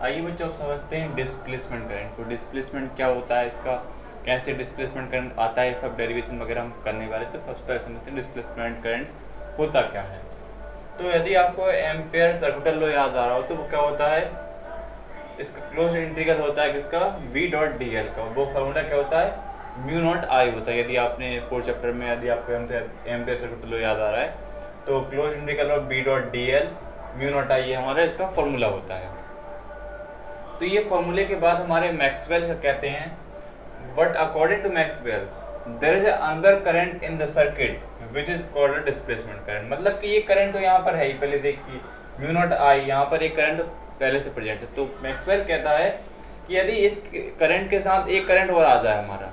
आइए बच्चों, आप समझते हैं डिस्प्लेसमेंट करंट को। डिस्प्लेसमेंट क्या होता है, इसका कैसे डिस्प्लेसमेंट करंट आता है, इसका डेरिवेशन वगैरह हम करने वाले। तो फर्स्ट पहले समझते हैं डिस्प्लेसमेंट करंट होता क्या है। तो यदि आपको एम्पेयर सर्कुलर लॉ याद आ रहा हो तो वो क्या होता है, इसका क्लोज इंटीग्रल होता है किसका, v डॉट डी एल का। वो फॉर्मूला क्या होता है, म्यू नॉट आई होता है। यदि आपने फोर्थ चैप्टर में यदि आपको एम्पेयर सर्कुलर लॉ याद आ रहा है तो close integral of v dot D L mu naught I, ये हमारा इसका फॉर्मूला होता है। तो ये फॉर्मूले के बाद हमारे मैक्सवेल कहते हैं, but according to Maxwell there is another current in the circuit which is called displacement current. मतलब कि ये करंट तो यहाँ पर है ही, पहले देखिए म्यू नॉट आई, यहाँ पर एक करंट पहले से प्रेजेंट है। तो मैक्सवेल कहता है कि यदि इस करंट के साथ एक करंट और आ जाए हमारा,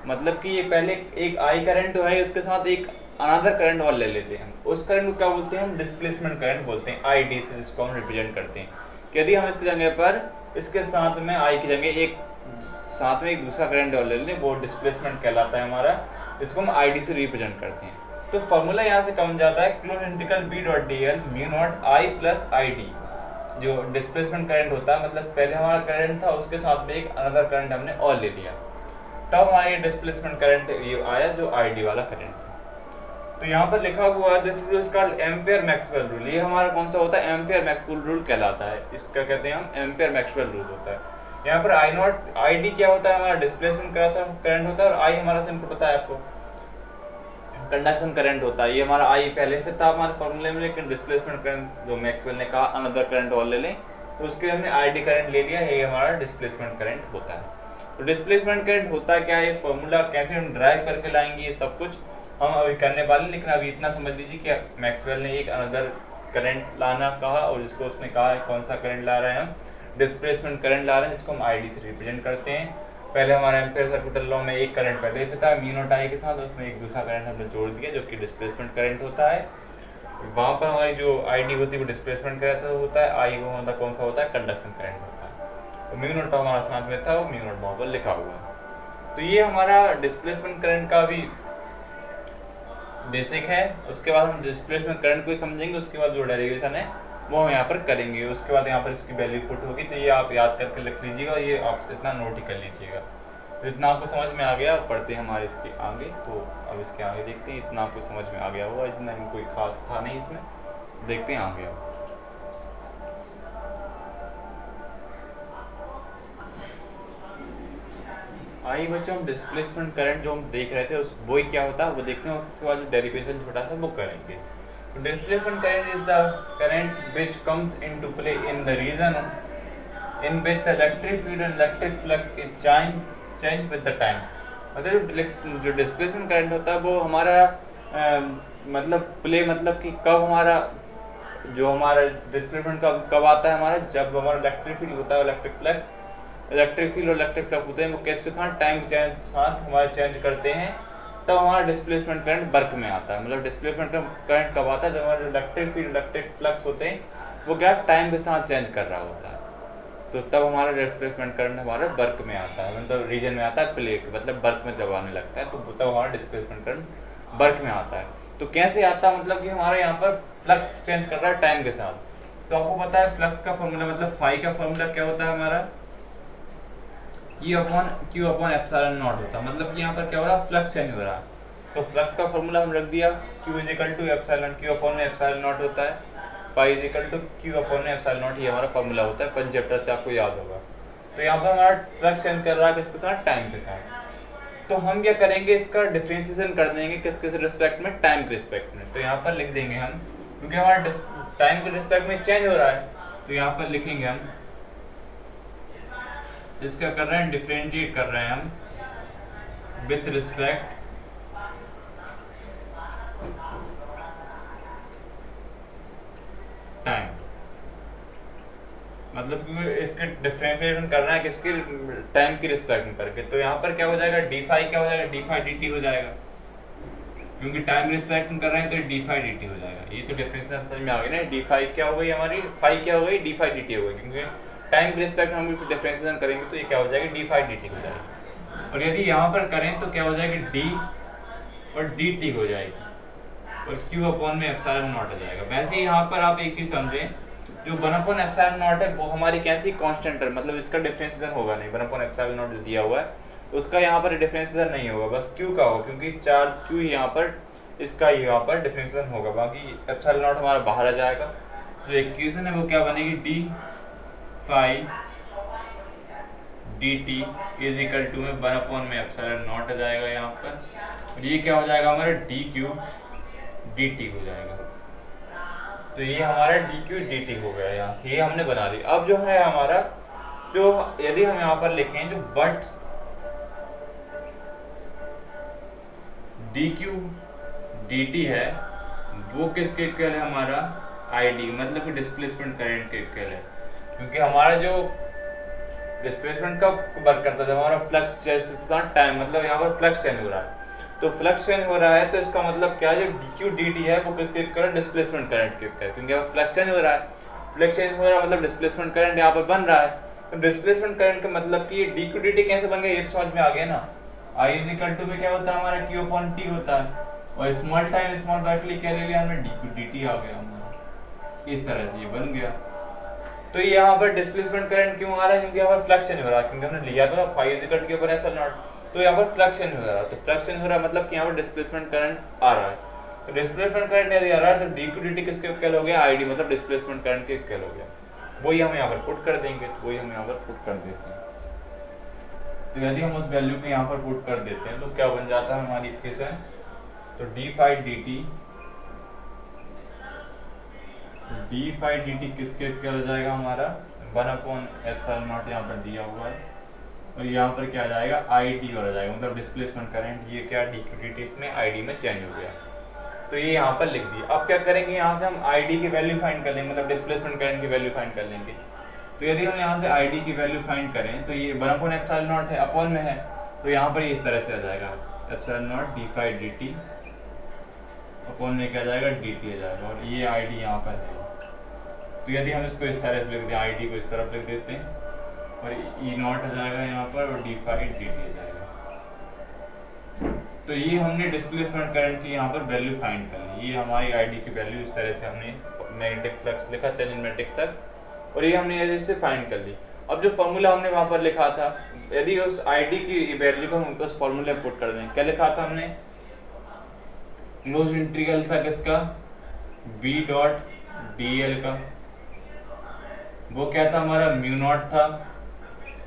मतलब कि ये पहले एक आई करंट तो है, उसके साथ एक अनदर करंट और ले लेते हैं, उस करंट को क्या बोलते हैं हम, डिस्प्लेसमेंट करंट बोलते हैं, आई डी से जिसको हम रिप्रेजेंट करते हैं। कि यदि हम इसकी जगह पर इसके साथ में आई की जगह एक साथ में एक दूसरा करंट और ले लें, वो डिस्प्लेसमेंट कहलाता है हमारा, इसको हम आई डी से रिप्रेजेंट करते हैं। तो फॉर्मूला यहाँ से कम जाता है, close integral B dot D L mu naught I plus I D. जो डिस्प्लेसमेंट करंट होता है, मतलब पहले हमारा करंट था उसके साथ में एक अनदर करंट हमने और ले लिया, तब हमारा ये डिस्प्लेसमेंट करंट ये आया जो आईडी वाला करंट था। तो यहाँ पर लिखा हुआ है this rule is called ampere Maxwell rule. ये हमारा कौन सा होता है, एम्पेयर मैक्सवेल रूल कहलाता है। इसको क्या कहते हैं हम, एम्पेयर मैक्सवेल रूल होता है। यहाँ पर आई नॉट आई डी क्या होता है, हमारा डिस्प्लेसमेंट करंट होता है, और आई हमारा सिंपल पता है आपको, कंडक्शन करंट होता है। ये हमारा आई पहले से था हमारे फॉर्मूले में, लेकिन डिस्प्लेसमेंट करंट जो मैक्सवेल ने कहा अनदर करंट और ले लें, तो उसके हमने आईडी करंट ले लिया, ये हमारा डिस्प्लेसमेंट करंट होता है। तो डिस्प्लेसमेंट करंट होता क्या है, फॉर्मूला कैसे हम ड्राइव करके लाएंगे, ये सब कुछ हम अभी करने वाले। लेकिन अभी इतना समझ लीजिए कि मैक्सवेल ने एक अनदर करंट लाना कहा, और जिसको उसने कहा कौन सा करंट ला रहे हैं हम, डिस्प्लेसमेंट करंट ला रहे हैं, जिसको हम आईडी से रिप्रेजेंट करते हैं। पहले हमारे एम्पेयर सर्कुलर लॉ में एक करंट पहले ही था म्यू नॉट आई के साथ, उसमें एक दूसरा करंट हमने जोड़ दिया जो कि डिस्प्लेसमेंट करंट होता है। वहाँ पर हमारी जो आईडी होती है वो डिस्प्लेसमेंट करंट होता है, आई वो मतलब कौन सा होता है, कंडक्शन करंट होता है। तो म्यू नॉट हमारा साथ में था, वो म्यू नॉट वहाँ पर लिखा हुआ है। तो ये हमारा डिस्प्लेसमेंट करंट का भी बेसिक है। उसके बाद हम डिस्प्लेसमेंट करंट को ही समझेंगे, उसके बाद जो डेरिवेशन है वो हम यहाँ पर करेंगे। उसके बाद यहाँ पर इसकी वैल्यू पुट होगी, तो ये आप याद करके लिख लीजिएगा, ये आप इतना नोट ही कर लीजिएगा। तो इतना आपको समझ में आ गया, पढ़ते हैं हमारे इसके आगे। तो अब इसके आगे देखते हैं, इतना आपको समझ में आ गया होगा, इतना कोई खास था नहीं इसमें, देखते हैं आगे। आइए बच्चों, हम डिस्प्लेसमेंट करंट जो हम देख रहे थे उस वो ही क्या होता है वो देखते हैं, उसके बाद जो डेरिवेशन छोटा सा वो करेंगे। तो displacement current is the current which comes into play in the region in which the electric field and electric flux is change with the time. मतलब जो डिस्प्लेसमेंट करंट होता है वो हमारा मतलब प्ले, मतलब कि कब हमारा जो हमारा डिस्प्लेसमेंट कब आता है हमारा, जब हमारा इलेक्ट्रिक फील्ड होता है, इलेक्ट्रिक फील्ड और इलेक्ट्रिक फ्लक्स होते हैं, वो कैसे के साथ टाइम के साथ हमारे चेंज करते हैं, तब हमारा डिस्प्लेसमेंट करंट वर्क में आता है। मतलब डिस्प्लेसमेंट करंट कब आता है, जब हमारे इलेक्ट्रिक फील्ड इलेक्ट्रिक फ्लक्स होते हैं वो क्या टाइम के साथ चेंज कर रहा होता है, तो तब हमारा डिस्प्लेसमेंट करंट हमारा वर्क में आता है, मतलब रीजन में आता है, प्ले मतलब वर्क में जब आने लगता है, तो तब हमारा डिस्प्लेसमेंट करंट वर्क में आता है। तो कैसे आता है, मतलब कि हमारे यहाँ पर फ्लक्स चेंज कर रहा है टाइम के साथ। तो आपको पता है फ्लक्स का फॉर्मूला, मतलब फाई का फॉर्मूला क्या होता है हमारा, Q अपॉन एप्सिलॉन नॉट होता है। मतलब कि यहाँ पर क्या हो रहा है, फ्लक्स चेंज हो रहा है, तो फ्लक्स का फॉर्मूला हम रख दिया, Q is equal to epsilon, Q upon epsilon naught होता है, phi is equal to Q upon epsilon naught, ये हमारा फॉर्मूला होता है, फर्स्ट चैप्टर से आपको याद होगा। तो यहाँ पर हमारा फ्लक्स चेंज कर रहा है किसके साथ, टाइम के साथ। तो हम क्या करेंगे, इसका डिफरेंशिएशन कर देंगे किसके रिस्पेक्ट में, टाइम के रिस्पेक्ट में। तो यहाँ पर लिख देंगे हम, क्योंकि हमारा टाइम के रिस्पेक्ट में चेंज हो रहा है, तो यहाँ पर लिखेंगे हम इसका कर रहे हैं, डिफरेंशिएट कर रहे हैं हम विथ रिस्पेक्ट टाइम। मतलब कि इसके डिफरेंशिएशन करना है किसकी, टाइम की रिस्पेक्ट में करके। तो यहाँ पर क्या हो जाएगा, डी फाई क्या हो जाएगा, डी फाई डी टी हो जाएगा, क्योंकि टाइम रिस्पेक्ट में कर रहे हैं तो डी फाई डी टी हो जाएगा। ये तो डिफरेंशिएशन समझ में आ गई ना, डी फाई क्या हो गई हमारी, फाई क्या हो गई, डी फाई डी टी हो गई, क्योंकि टाइम के रिस्पेक्ट में हम डिफरेंशिएशन करेंगे तो ये क्या हो जाएगी, डी फाई डी टी हो जाएगी। और यदि यहाँ पर करें तो क्या हो जाएगी, डी और डी टी हो जाएगी, और Q अपॉन में एप्सिलॉन नॉट हो जाएगा। वैसे ही यहाँ पर आप एक चीज़ समझें, जो 1/ε0 है वो हमारी कैसी कांस्टेंट है, मतलब इसका डिफरेंशिएशन होगा नहीं। 1/ε0 जो दिया हुआ है उसका यहाँ पर डिफरेंशिएशन नहीं होगा, बस क्यू का होगा, क्योंकि चार्ज क्यू यहाँ पर इसका यहाँ पर डिफरेंशिएशन होगा, बाकी ε0 हमारा बाहर आ जाएगा। जो इक्वेशन है वो क्या बनेगी, D phi D T is equal to में 1/ε0 आ जाएगा यहाँ पर, और ये क्या हो जाएगा हमारा डी क्यू डी टी हो जाएगा। तो ये हमारा डी क्यू डी टी हो गया, यहाँ से ये हमने बना ली। अब जो है हमारा, जो यदि हम यहाँ पर लिखें जो but D Q D T है वो किसके इक्वल है, हमारा आई डी, मतलब कि डिस्प्लेसमेंट करंट के इक्वल है, क्योंकि हमारा जो डिस्प्लेसमेंट का वर्क करता है जब हमारा फ्लक्स चेंज के साथ टाइम, मतलब यहाँ पर फ्लक्स चेंज हो रहा है, तो फ्लक्स चेंज हो रहा है तो इसका मतलब क्या है, जो डी क्यू डी टी है वो किसके इक्वल है, डिस्प्लेसमेंट करंट के इक्वल है, क्योंकि अब फ्लक्स चेंज हो रहा है, फ्लक्स चेंज हो रहा है मतलब डिस्प्लेसमेंट करंट यहाँ पर बन रहा है। तो डिस्प्लेसमेंट करंट का मतलब कि डी क्यू डी टी कैसे बन गया, ये समझ में आ गया ना। आई इज इक्वल टू में क्या होता है हमारा क्यू अपॉन टी होता है, और स्मॉल टाइम स्मॉल ब्रैकेट लिए क्या ले लिया हमने, डी क्यू डी टी आ गया हमारा, इस तरह से ये बन गया। तो यहाँ पर डिस्प्लेसमेंट करंट क्यों आ रहा है, क्योंकि यहाँ पर फ्लक्स चेंज हो रहा है, क्योंकि हमने लिया था फाई इज इक्वल टू के ऊपर ε0, तो यहाँ पर फ्लक्स चेंज हो रहा है, तो फ्लक्स चेंज हो रहा है मतलब कि यहाँ पर डिस्प्लेसमेंट करंट आ रहा है। तो डिस्प्लेसमेंट करंट यदि आ रहा है तो डी क्यू डी टी किसके इक्वल हो गया, आई डी, मतलब डिस्प्लेसमेंट करंट के इक्वल हो गया। वही हम यहाँ पर पुट कर देंगे, तो वही हम यहाँ पर पुट कर देते हैं। तो यदि हम उस वैल्यू को यहाँ पर पुट कर देते हैं तो क्या बन जाता है हमारी इक्वेशन, तो डी फाई डी टी किसके इक्वल हो जाएगा हमारा 1/ε0 यहाँ पर दिया हुआ है, और यहाँ पर क्या आ जाएगा आई डी और आ जाएगा, मतलब डिस्प्लेसमेंट करंट, ये क्या डी क्यू डी टी इसमें आई डी में चेंज हो गया, तो ये यहाँ पर लिख दिया। अब क्या करेंगे, यहाँ से हम आई डी की वैल्यू फाइंड कर लेंगे, मतलब डिस्प्लेसमेंट करंट की वैल्यू फाइंड कर लेंगे। तो यदि हम यहाँ से आई डी की वैल्यू फाइंड करें तो ये 1/ε0 है, अपॉन में है, तो यहाँ पर ये इस तरह से आ जाएगा ε0 D phi D T upon में क्या जाएगा डी टी आ जाएगा, और ये आई डी यहाँ पर है। तो यदि हम इसको इस तरह से लिख दें, आई डी को इस तरफ लिख देते हैं, और ई नॉट आ जाएगा यहाँ पर, और डी फाई डी टी आ जाएगा। तो ये हमने डिस्प्लेसमेंट करंट की यहाँ पर वैल्यू फाइंड कर ली, ये हमारी आई डी की वैल्यू इस तरह से हमने मैग्नेटिक फ्लक्स लिखा चेंज इन मैग्नेटिक तक, और ये हमने ऐसे फाइंड कर ली। अब जो फॉर्मूला हमने वहाँ पर लिखा था, यदि उस आई डी की वैल्यू को हम उस फॉर्मूले में पुट कर दें, क्या लिखा था हमने, क्लोज इंटीग्रल था किसका, बी डॉट डी एल का, वो क्या था हमारा म्यू नॉट था,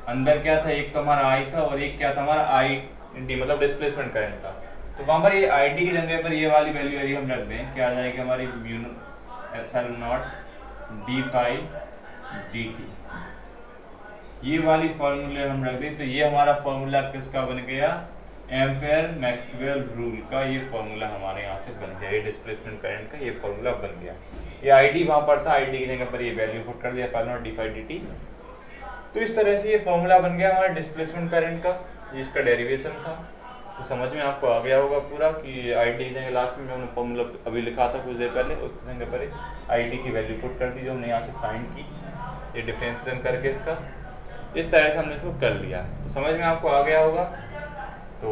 अंदर क्या था, एक तो हमारा आई था और एक क्या था हमारा आई डी, मतलब डिस्प्लेसमेंट करंट था। तो वहाँ पर ये आई डी की जगह पर ये वाली वैल्यू यदि हम रख दें, क्या आ जाएगी हमारी mu ε0 D phi D T, ये वाली फॉर्मूले हम रख दें, तो ये हमारा फॉर्मूला किसका बन गया, एम्पेयर मैक्सवेल रूल का ये फॉर्मूला हमारे यहाँ से बन गया, ये डिस्प्लेसमेंट करंट का ये फॉर्मूला बन गया। ये आईडी वहाँ पर था, आईडी की जगह पर ये वैल्यू पुट कर दिया phi naught D phi D T. तो इस तरह से ये फॉर्मूला बन गया हमारे डिस्प्लेसमेंट करंट का, ये इसका डेरिवेशन था। तो समझ में आपको आ गया होगा पूरा कि आईडी की जगह लास्ट में हमने फॉर्मूला अभी लिखा था कुछ देर पहले, उसकी जगह पर आईडी की वैल्यू पुट कर दी जो हमने यहाँ से फाइंड की, ये डिफरेंशिएशन करके इसका इस तरह से हमने इसको कर लिया। तो समझ में आपको आ गया होगा। तो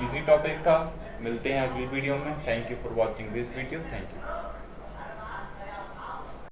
इजी टॉपिक था, मिलते हैं अगली वीडियो में। Thank you for watching this video, thank you.